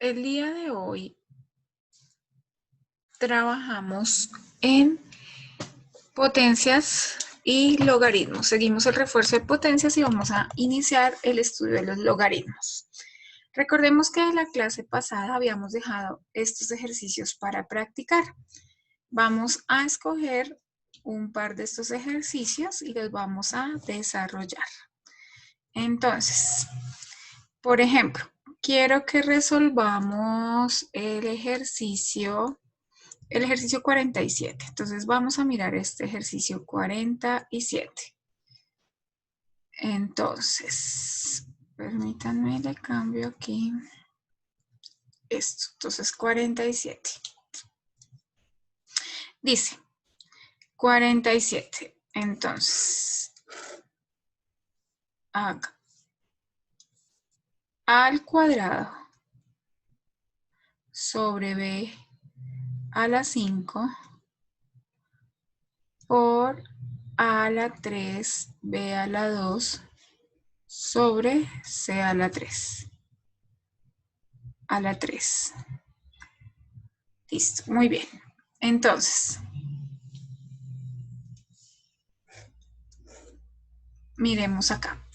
El día de hoy trabajamos en potencias y logaritmos. Seguimos el refuerzo de potencias y vamos a iniciar el estudio de los logaritmos. Recordemos que en la clase pasada habíamos dejado estos ejercicios para practicar. Vamos a escoger un par de estos ejercicios y los vamos a desarrollar. Entonces, por ejemplo, quiero que resolvamos el ejercicio 47. Entonces vamos a mirar este ejercicio 47. Entonces, permítanme, le cambio aquí esto. Entonces, 47. Dice 47. Entonces, acá. A al cuadrado sobre b a la 5 por a a la 3, b a la 2 sobre c a la 3. A la 3. Listo, muy bien. Entonces, miremos acá.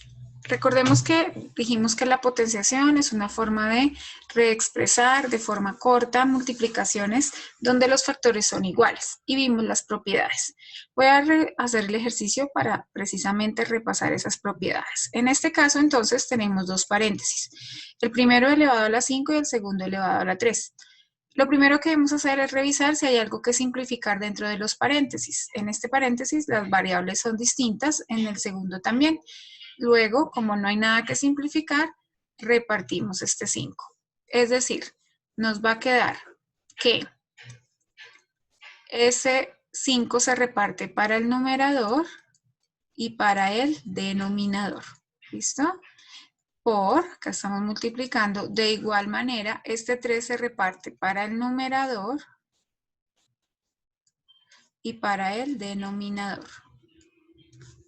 Recordemos que dijimos que la potenciación es una forma de reexpresar de forma corta multiplicaciones donde los factores son iguales y vimos las propiedades. Voy a hacer el ejercicio para precisamente repasar esas propiedades. En este caso, entonces, tenemos dos paréntesis. El primero elevado a la 5 y el segundo elevado a la 3. Lo primero que debemos hacer es revisar si hay algo que simplificar dentro de los paréntesis. En este paréntesis las variables son distintas, en el segundo también. Luego, como no hay nada que simplificar, repartimos este 5. Es decir, nos va a quedar que ese 5 se reparte para el numerador y para el denominador. ¿Listo? Por, acá estamos multiplicando, de igual manera, este 3 se reparte para el numerador y para el denominador.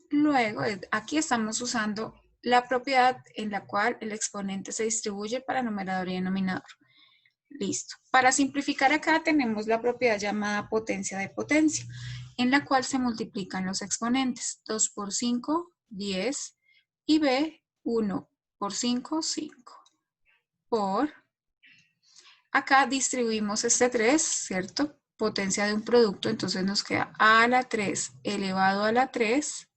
Luego, aquí estamos usando la propiedad en la cual el exponente se distribuye para numerador y denominador. Listo. Para simplificar acá tenemos la propiedad llamada potencia de potencia, en la cual se multiplican los exponentes. 2 por 5, 10, y b, 1 por 5, 5. Por, acá distribuimos este 3, ¿cierto? Potencia de un producto, entonces nos queda a a la 3 elevado a la 3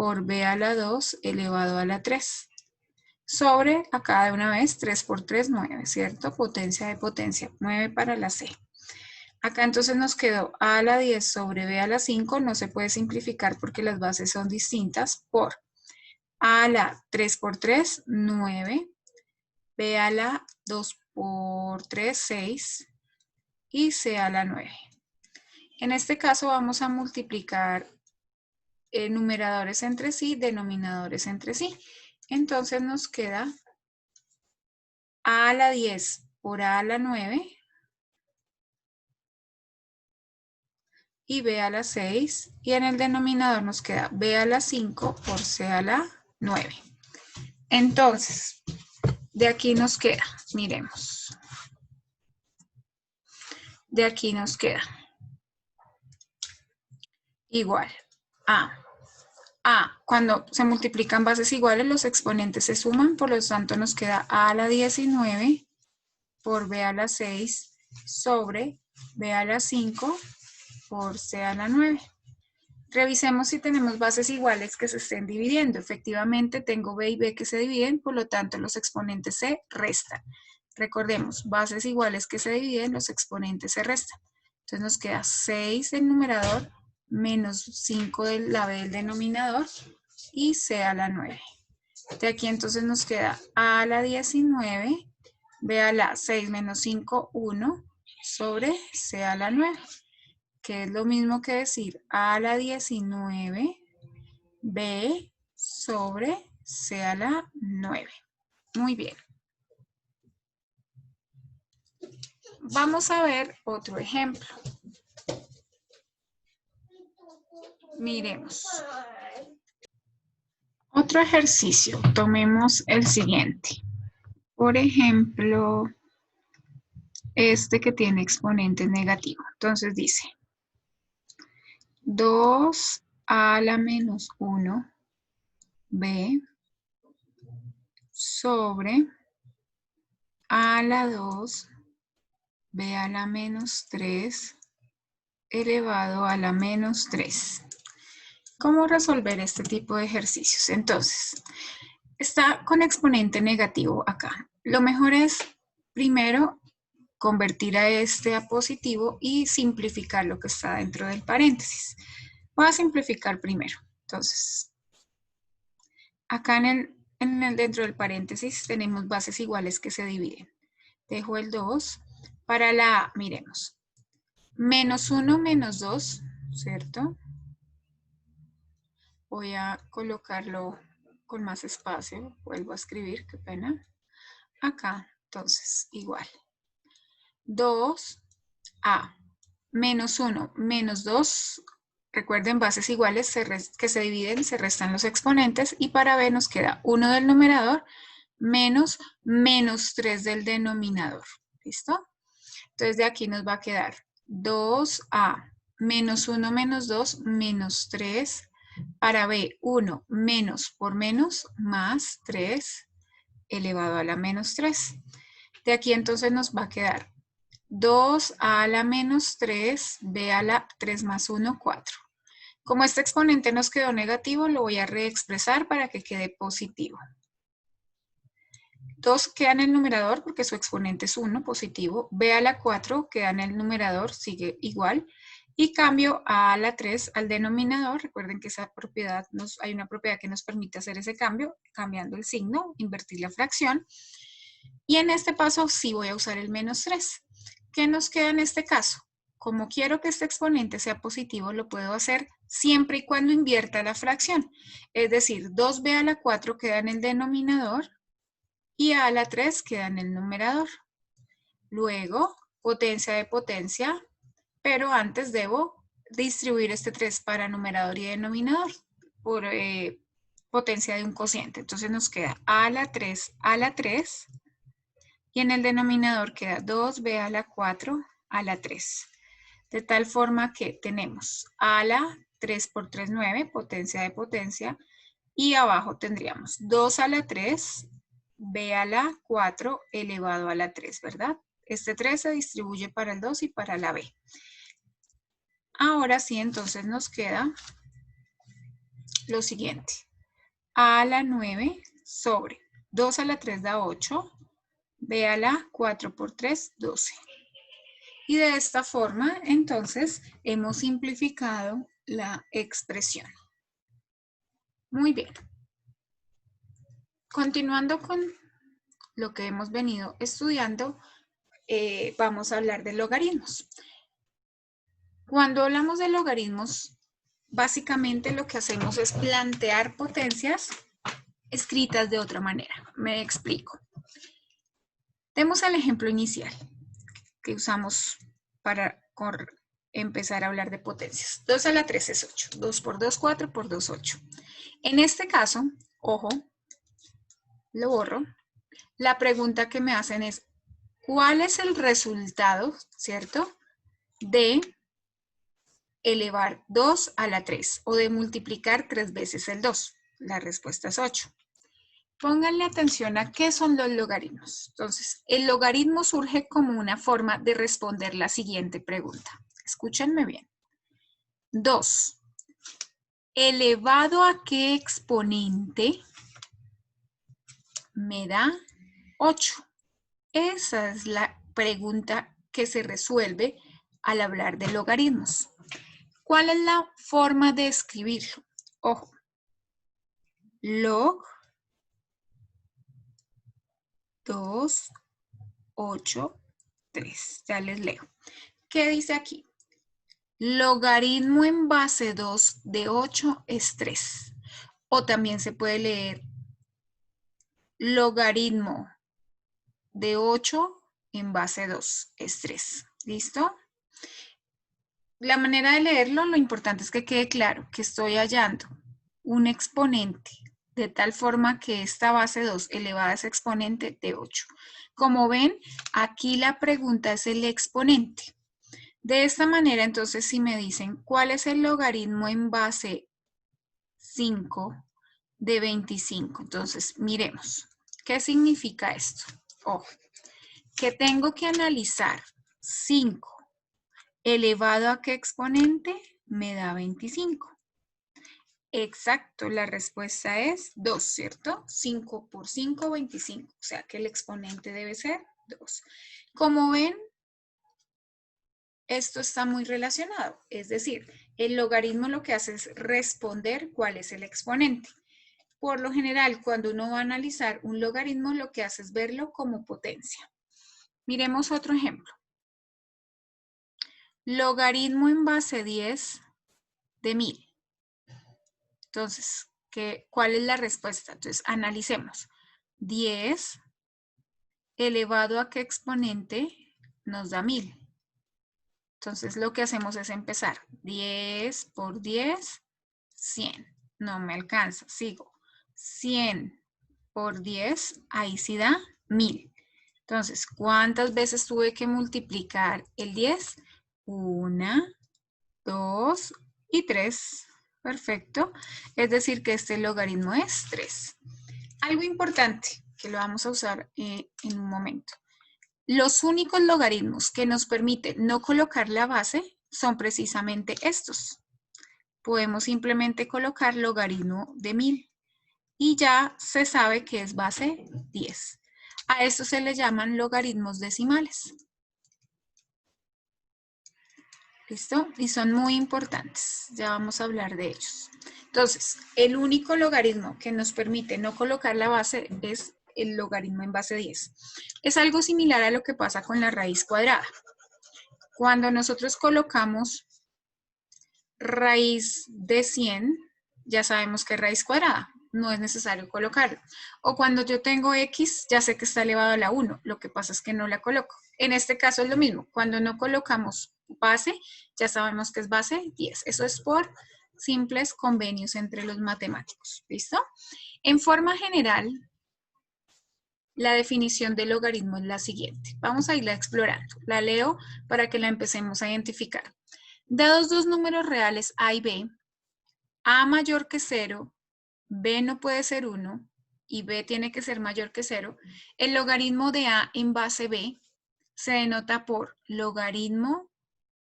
por b a la 2 elevado a la 3. Sobre, acá de una vez, 3 por 3, 9, ¿cierto? Potencia de potencia, 9 para la C. Acá entonces nos quedó a a la 10 sobre b a la 5, no se puede simplificar porque las bases son distintas, por a la 3 por 3, 9, b a la 2 por 3, 6, y c a la 9. En este caso vamos a multiplicar numeradores entre sí, denominadores entre sí. Entonces nos queda a a la 10 por a a la 9 y b a la 6, y en el denominador nos queda b a la 5 por c a la 9. Entonces, de aquí nos queda, miremos, de aquí nos queda igual a, cuando se multiplican bases iguales, los exponentes se suman, por lo tanto nos queda a a la 19 por b a la 6 sobre b a la 5 por c a la 9. Revisemos si tenemos bases iguales que se estén dividiendo. Efectivamente, tengo b y b que se dividen, por lo tanto los exponentes se restan. Recordemos, bases iguales que se dividen, los exponentes se restan. Entonces nos queda 6 del numerador menos 5 de la b del denominador y c a la 9. De aquí entonces nos queda a a la 19, b a la 6 menos 5, 1, sobre c a la 9. Que es lo mismo que decir a la 19, b sobre c a la 9. Muy bien. Vamos a ver otro ejemplo. Miremos. Otro ejercicio. Tomemos el siguiente. Por ejemplo, este que tiene exponente negativo. Entonces dice 2 a la menos 1 b sobre a la 2 b a la menos 3 elevado a la menos 3. ¿Cómo resolver este tipo de ejercicios? Entonces, está con exponente negativo acá. Lo mejor es, primero, convertir a este a positivo y simplificar lo que está dentro del paréntesis. Voy a simplificar primero. Entonces, acá dentro del paréntesis tenemos bases iguales que se dividen. Dejo el 2. Para la A, miremos. Menos 1 menos 2, ¿cierto? Voy a colocarlo con más espacio. Vuelvo a escribir, qué pena. Acá, entonces, igual. 2a menos 1 menos 2. Recuerden, bases iguales que se dividen, se restan los exponentes. Y para b nos queda 1 del numerador menos 3 del denominador. ¿Listo? Entonces de aquí nos va a quedar 2a menos 1 menos 2 menos 3. Para b, 1 menos por menos más 3 elevado a la menos 3. De aquí entonces nos va a quedar 2 a la menos 3, b a la 3 más 1, 4. Como este exponente nos quedó negativo, lo voy a reexpresar para que quede positivo. 2 queda en el numerador porque su exponente es 1, positivo. B a la 4 queda en el numerador, sigue igual. Y cambio a la 3 al denominador. Recuerden que esa propiedad hay una propiedad que nos permite hacer ese cambio, cambiando el signo, invertir la fracción. Y en este paso sí voy a usar el menos 3. ¿Qué nos queda en este caso? Como quiero que este exponente sea positivo, lo puedo hacer siempre y cuando invierta la fracción. Es decir, 2b a la 4 queda en el denominador y a la 3 queda en el numerador. Luego, potencia de potencia, pero antes debo distribuir este 3 para numerador y denominador por potencia de un cociente. Entonces nos queda a la 3 y en el denominador queda 2b a la 4 a la 3. De tal forma que tenemos a la 3 por 3, 9, potencia de potencia, y abajo tendríamos 2 a la 3, b a la 4 elevado a la 3, ¿verdad? Este 3 se distribuye para el 2 y para la b. Ahora sí, entonces nos queda lo siguiente. A la 9 sobre 2 a la 3 da 8, b a la 4 por 3, 12. Y de esta forma, entonces, hemos simplificado la expresión. Muy bien. Continuando con lo que hemos venido estudiando, vamos a hablar de logaritmos. Cuando hablamos de logaritmos, básicamente lo que hacemos es plantear potencias escritas de otra manera. Me explico. Demos el ejemplo inicial que usamos para empezar a hablar de potencias. 2 a la 3 es 8. 2 por 2, 4 por 2, 8. En este caso, ojo, lo borro. La pregunta que me hacen es, ¿cuál es el resultado, cierto, de elevar 2 a la 3 o de multiplicar 3 veces el 2? La respuesta es 8. Pónganle atención a qué son los logaritmos. Entonces, el logaritmo surge como una forma de responder la siguiente pregunta. Escúchenme bien. 2. ¿Elevado a qué exponente me da 8? Esa es la pregunta que se resuelve al hablar de logaritmos. ¿Cuál es la forma de escribirlo? Ojo. Log 2, 8, 3. Ya les leo. ¿Qué dice aquí? Logaritmo en base 2 de 8 es 3. O también se puede leer logaritmo de 8 en base 2 es 3. ¿Listo? La manera de leerlo, lo importante es que quede claro que estoy hallando un exponente de tal forma que esta base 2 elevada a ese exponente de 8. Como ven, aquí la pregunta es el exponente. De esta manera, entonces, si me dicen, ¿cuál es el logaritmo en base 5 de 25? Entonces, miremos. ¿Qué significa esto? Ojo, que tengo que analizar 5 elevado a qué exponente me da 25. Exacto, la respuesta es 2, ¿cierto? 5 por 5, 25. O sea que el exponente debe ser 2. Como ven, esto está muy relacionado. Es decir, el logaritmo lo que hace es responder cuál es el exponente. Por lo general, cuando uno va a analizar un logaritmo, lo que hace es verlo como potencia. Miremos otro ejemplo. Logaritmo en base 10 de 1000. Entonces, ¿cuál es la respuesta? Entonces, analicemos. 10 elevado a qué exponente nos da 1000. Entonces, lo que hacemos es empezar. 10 por 10, 100. No me alcanza, sigo. 100 por 10, ahí sí da 1000. Entonces, ¿cuántas veces tuve que multiplicar el 10? 1, 2 y 3. Perfecto. Es decir, que este logaritmo es 3. Algo importante que lo vamos a usar en un momento. Los únicos logaritmos que nos permiten no colocar la base son precisamente estos. Podemos simplemente colocar logaritmo de 1000 y ya se sabe que es base 10. A estos se le llaman logaritmos decimales. ¿Listo? Y son muy importantes. Ya vamos a hablar de ellos. Entonces, el único logaritmo que nos permite no colocar la base es el logaritmo en base 10. Es algo similar a lo que pasa con la raíz cuadrada. Cuando nosotros colocamos raíz de 100, ya sabemos que es raíz cuadrada. No es necesario colocarlo. O cuando yo tengo x, ya sé que está elevado a la 1. Lo que pasa es que no la coloco. En este caso es lo mismo. Cuando no colocamos base, ya sabemos que es base 10. Eso es por simples convenios entre los matemáticos. ¿Listo? En forma general, la definición del logaritmo es la siguiente. Vamos a irla explorando. La leo para que la empecemos a identificar. Dados dos números reales A y B, A mayor que 0, B no puede ser 1 y B tiene que ser mayor que 0, el logaritmo de A en base B se denota por logaritmo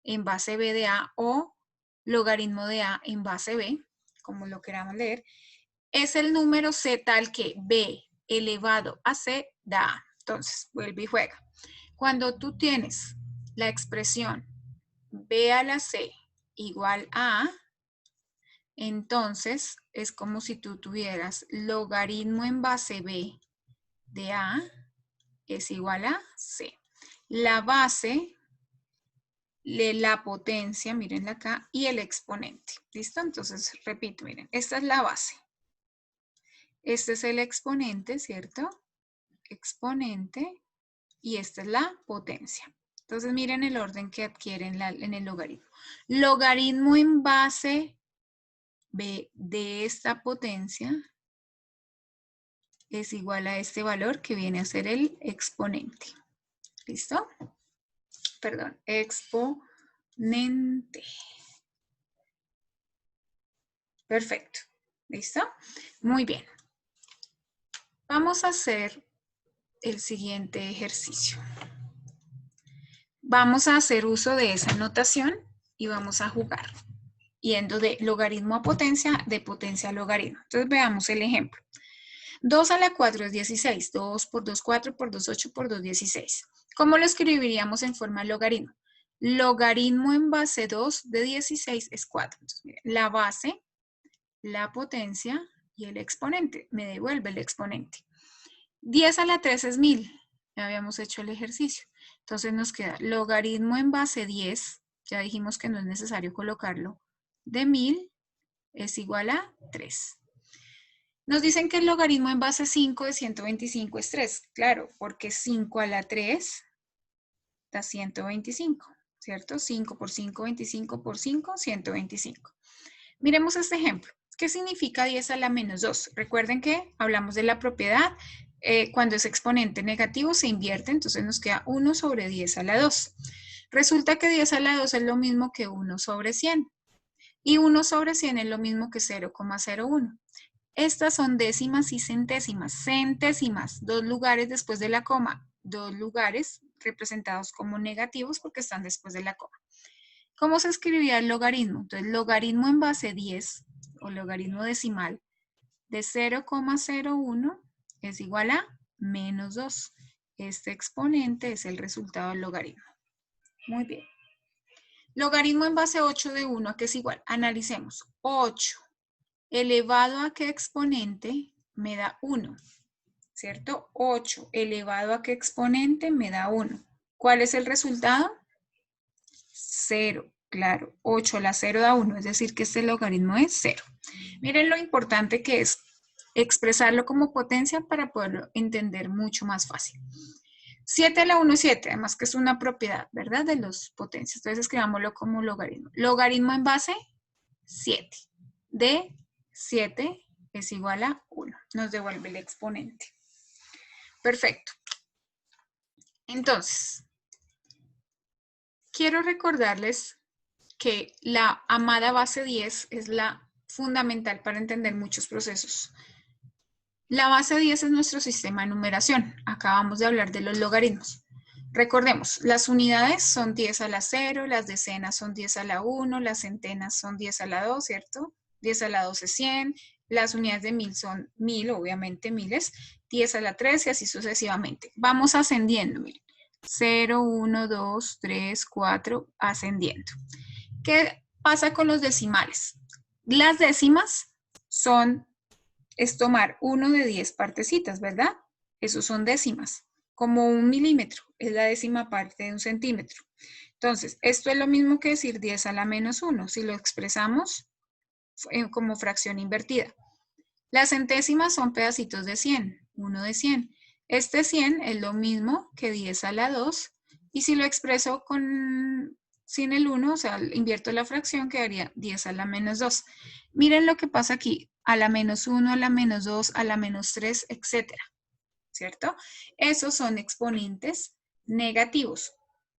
en base B de A o logaritmo de A en base B, como lo queramos leer, es el número C tal que B elevado a C da A. Entonces, vuelve y juega. Cuando tú tienes la expresión B a la C igual a A, entonces es como si tú tuvieras logaritmo en base B de A es igual a C. La base, la potencia, mírenla acá, y el exponente. ¿Listo? Entonces, repito, miren, esta es la base. Este es el exponente, ¿cierto? Exponente, y esta es la potencia. Entonces, miren el orden que adquieren en el logaritmo. Logaritmo en base B de esta potencia es igual a este valor que viene a ser el exponente. ¿Listo? Perdón, exponente. Perfecto. ¿Listo? Muy bien. Vamos a hacer el siguiente ejercicio. Vamos a hacer uso de esa notación y vamos a jugar, yendo de logaritmo a potencia, de potencia a logaritmo. Entonces veamos el ejemplo. 2 a la 4 es 16. 2 por 2, 4 por 2, 8 por 2, 16. ¿Cómo lo escribiríamos en forma de logaritmo? Logaritmo en base 2 de 16 es 4. Entonces, miren, la base, la potencia y el exponente. Me devuelve el exponente. 10 a la 3 es 1000. Ya habíamos hecho el ejercicio. Entonces nos queda logaritmo en base 10. Ya dijimos que no es necesario colocarlo. De 1000 es igual a 3. Nos dicen que el logaritmo en base 5 de 125 es 3. Claro, porque 5 a la 3 da 125, ¿cierto? 5 por 5, 25 por 5, 125. Miremos este ejemplo. ¿Qué significa 10 a la menos 2? Recuerden que hablamos de la propiedad. Cuando es exponente negativo se invierte, entonces nos queda 1 sobre 10 a la 2. Resulta que 10 a la 2 es lo mismo que 1 sobre 100. Y 1 sobre 100 es lo mismo que 0,01. Estas son décimas y centésimas. Centésimas, 2 lugares después de la coma. 2 lugares representados como negativos porque están después de la coma. ¿Cómo se escribía el logaritmo? Entonces, logaritmo en base 10 o logaritmo decimal de 0,01 es igual a menos 2. Este exponente es el resultado del logaritmo. Muy bien. Logaritmo en base 8 de 1, ¿a qué es igual? Analicemos. 8 elevado a qué exponente me da 1, ¿cierto? 8 elevado a qué exponente me da 1. ¿Cuál es el resultado? 0, claro. 8 a la 0 da 1, es decir que este logaritmo es 0. Miren lo importante que es expresarlo como potencia para poderlo entender mucho más fácil. 7 a la 1 es 7, además que es una propiedad, ¿verdad? De los potencias. Entonces escribámoslo como logaritmo. Logaritmo en base 7 de 7 es igual a 1. Nos devuelve el exponente. Perfecto. Entonces, quiero recordarles que la amada base 10 es la fundamental para entender muchos procesos. La base 10 es nuestro sistema de numeración. Acabamos de hablar de los logaritmos. Recordemos, las unidades son 10 a la 0, las decenas son 10 a la 1, las centenas son 10 a la 2, ¿cierto? 10 a la 2 es 100, las unidades de 1000 son 1000, obviamente miles, 10 a la 3 y así sucesivamente. Vamos ascendiendo, miren. 0, 1, 2, 3, 4, ascendiendo. ¿Qué pasa con los decimales? Las décimas es tomar 1 de 10 partecitas, ¿verdad? Esos son décimas, como 1 milímetro, es la décima parte de 1 centímetro. Entonces, esto es lo mismo que decir 10 a la menos 1, si lo expresamos como fracción invertida. Las centésimas son pedacitos de 100, 1 de 100. Este 100 es lo mismo que 10 a la 2, y si lo expreso sin el 1, o sea, invierto la fracción, quedaría 10 a la menos 2. Miren lo que pasa aquí, a la menos 1, a la menos 2, a la menos 3, etcétera, ¿cierto? Esos son exponentes negativos.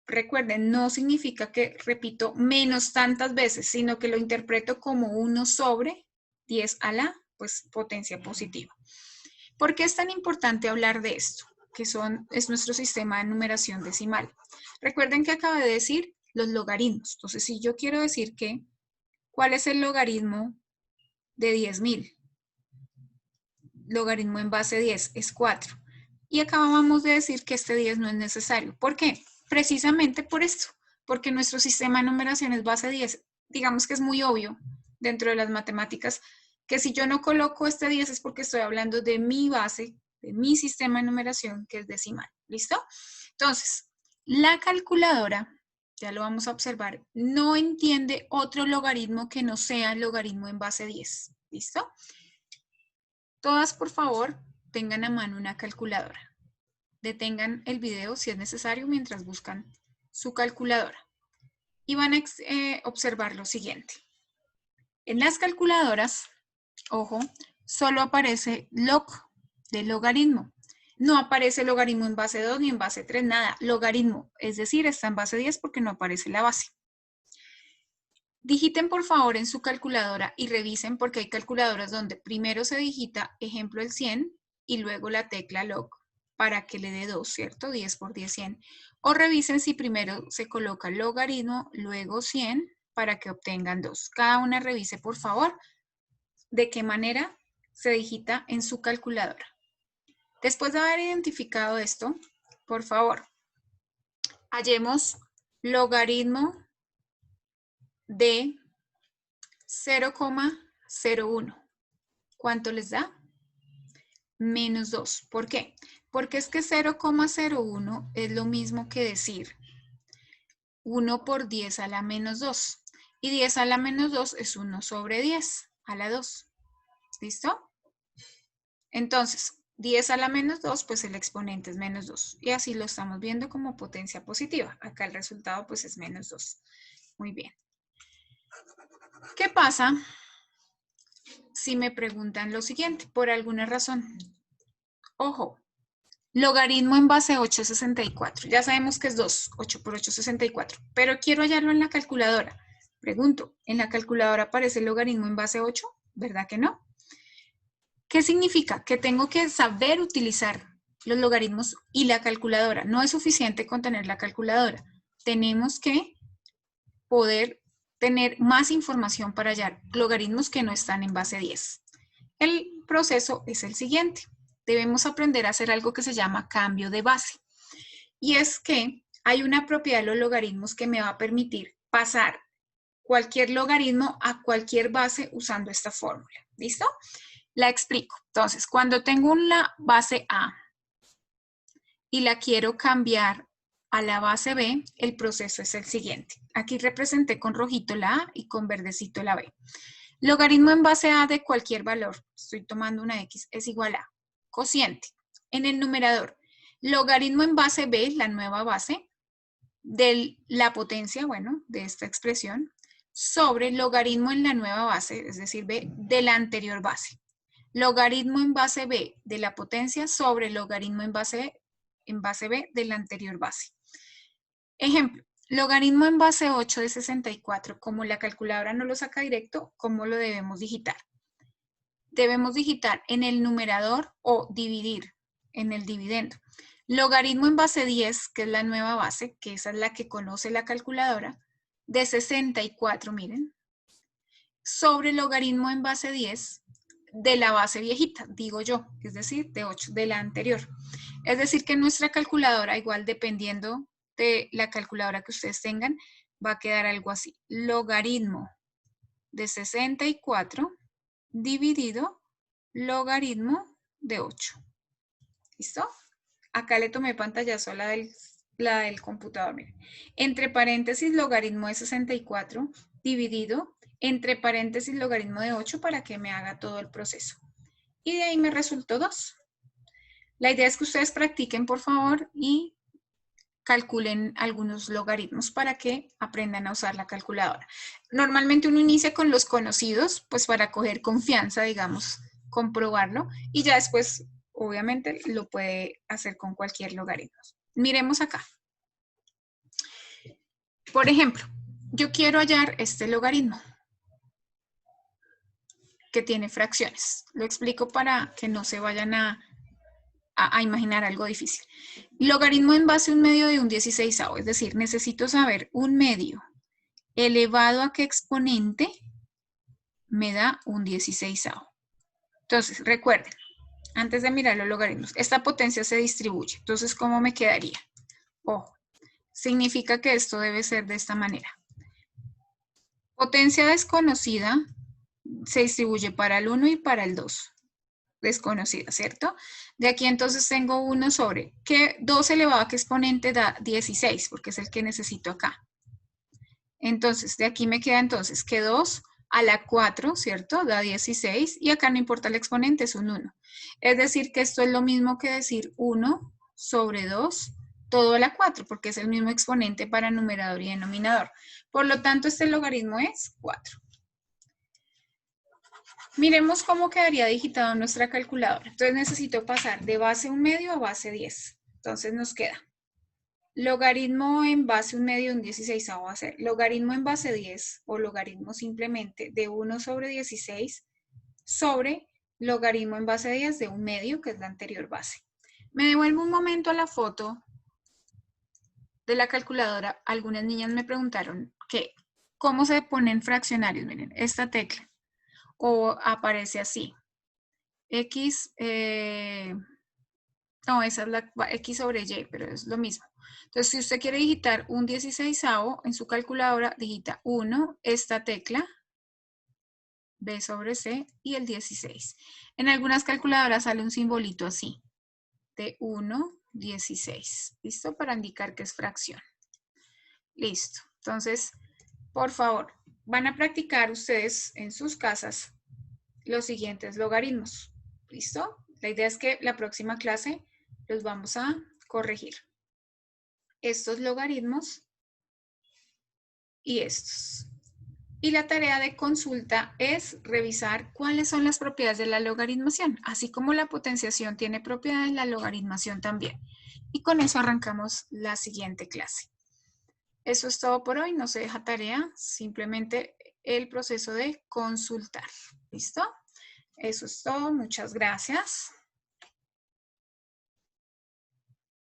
Recuerden, no significa que repito menos tantas veces, sino que lo interpreto como 1 sobre 10 a la potencia positiva. ¿Por qué es tan importante hablar de esto? Que es nuestro sistema de numeración decimal. Recuerden que acabé de decir los logaritmos. Entonces, si yo quiero decir que, ¿cuál es el logaritmo de 10.000? Logaritmo en base 10 es 4. Y acabamos de decir que este 10 no es necesario. ¿Por qué? Precisamente por esto. Porque nuestro sistema de numeración es base 10. Digamos que es muy obvio dentro de las matemáticas que si yo no coloco este 10 es porque estoy hablando de mi base, de mi sistema de numeración, que es decimal. ¿Listo? Entonces, la calculadora, ya lo vamos a observar, no entiende otro logaritmo que no sea el logaritmo en base 10. ¿Listo? Todas, por favor, tengan a mano una calculadora. Detengan el video si es necesario mientras buscan su calculadora. Y van a observar lo siguiente. En las calculadoras, ojo, solo aparece log de logaritmo. No aparece logaritmo en base 2 ni en base 3, nada. Logaritmo, es decir, está en base 10 porque no aparece la base. Digiten por favor en su calculadora y revisen porque hay calculadoras donde primero se digita, ejemplo, el 100 y luego la tecla log para que le dé 2, ¿cierto? 10 por 10, 100. O revisen si primero se coloca logaritmo, luego 100 para que obtengan 2. Cada una revise por favor de qué manera se digita en su calculadora. Después de haber identificado esto, por favor, hallemos logaritmo de 0,01. ¿Cuánto les da? Menos 2. ¿Por qué? Porque es que 0,01 es lo mismo que decir 1 por 10 a la menos 2. Y 10 a la menos 2 es 1 sobre 10 a la 2. ¿Listo? Entonces, 10 a la menos 2, pues el exponente es menos 2. Y así lo estamos viendo como potencia positiva. Acá el resultado pues es menos 2. Muy bien. ¿Qué pasa si me preguntan lo siguiente, por alguna razón. Ojo, logaritmo en base 8 es 64. Ya sabemos que es 2, 8 por 8 es 64, pero quiero hallarlo en la calculadora. Pregunto, ¿en la calculadora aparece el logaritmo en base 8? ¿Verdad que no? ¿Qué significa? Que tengo que saber utilizar los logaritmos y la calculadora. No es suficiente con tener la calculadora. Tenemos que poder tener más información para hallar logaritmos que no están en base 10. El proceso es el siguiente. Debemos aprender a hacer algo que se llama cambio de base. Y es que hay una propiedad de los logaritmos que me va a permitir pasar cualquier logaritmo a cualquier base usando esta fórmula. ¿Listo? La explico. Entonces, cuando tengo una base A y la quiero cambiar a la base B, el proceso es el siguiente. Aquí representé con rojito la A y con verdecito la B. Logaritmo en base A de cualquier valor, estoy tomando una X, es igual a cociente. En el numerador, logaritmo en base B, la nueva base, de la potencia, bueno, de esta expresión, sobre logaritmo en la nueva base, es decir, B, de la anterior base. Logaritmo en base B de la potencia sobre logaritmo en base B de la anterior base. Ejemplo, logaritmo en base 8 de 64, como la calculadora no lo saca directo, ¿cómo lo debemos digitar? Debemos digitar en el numerador o dividir en el dividendo. Logaritmo en base 10, que es la nueva base, que esa es la que conoce la calculadora, de 64, miren, sobre logaritmo en base 10 de la base viejita, digo yo, es decir, de 8, de la anterior. Es decir, que nuestra calculadora, igual dependiendo de la calculadora que ustedes tengan, va a quedar algo así. Logaritmo de 64 dividido logaritmo de 8. ¿Listo? Acá le tomé pantallazo la del computador. Miren. Entre paréntesis, logaritmo de 64 dividido entre paréntesis logaritmo de 8 para que me haga todo el proceso. Y de ahí me resultó 2. La idea es que ustedes practiquen, por favor, y calculen algunos logaritmos para que aprendan a usar la calculadora. Normalmente uno inicia con los conocidos, pues para coger confianza, digamos, comprobarlo, y ya después, obviamente, lo puede hacer con cualquier logaritmo. Miremos acá. Por ejemplo, yo quiero hallar este logaritmo que tiene fracciones. Lo explico para que no se vayan a imaginar algo difícil. Logaritmo en base a un medio de un 16avo, es decir, necesito saber un medio elevado a qué exponente me da un 16avo. Entonces, recuerden, antes de mirar los logaritmos, esta potencia se distribuye. Entonces, ¿cómo me quedaría? Ojo, significa que esto debe ser de esta manera. Potencia desconocida se distribuye para el 1 y para el 2. Desconocida, ¿cierto? De aquí entonces tengo 1 sobre, que 2 elevado a qué exponente da 16, porque es el que necesito acá. Entonces, de aquí me queda entonces que 2 a la 4, ¿cierto? Da 16, y acá no importa el exponente, es un 1. Es decir, que esto es lo mismo que decir 1 sobre 2, todo a la 4, porque es el mismo exponente para numerador y denominador. Por lo tanto, este logaritmo es 4. Miremos cómo quedaría digitado en nuestra calculadora. Entonces necesito pasar de base 1 medio a base 10. Entonces nos queda logaritmo en base 1 medio, un 16avo va a ser logaritmo en base 10 o logaritmo simplemente de 1 sobre 16 sobre logaritmo en base 10 de 1 medio, que es la anterior base. Me devuelvo un momento a la foto de la calculadora. Algunas niñas me preguntaron que cómo se ponen fraccionarios. Miren, esta tecla. O aparece así. X, no, esa es la X sobre Y, pero es lo mismo. Entonces, si usted quiere digitar un 16avo en su calculadora, digita 1, esta tecla, B sobre C y el 16. En algunas calculadoras sale un simbolito así, de 1, 16. ¿Listo? Para indicar que es fracción. Listo. Entonces, por favor, van a practicar ustedes en sus casas los siguientes logaritmos. ¿Listo? La idea es que la próxima clase los vamos a corregir. Estos logaritmos y estos. Y la tarea de consulta es revisar cuáles son las propiedades de la logaritmación. Así como la potenciación tiene propiedades, la logaritmación también. Y con eso arrancamos la siguiente clase. Eso es todo por hoy, no se deja tarea, simplemente el proceso de consultar. ¿Listo? Eso es todo, muchas gracias.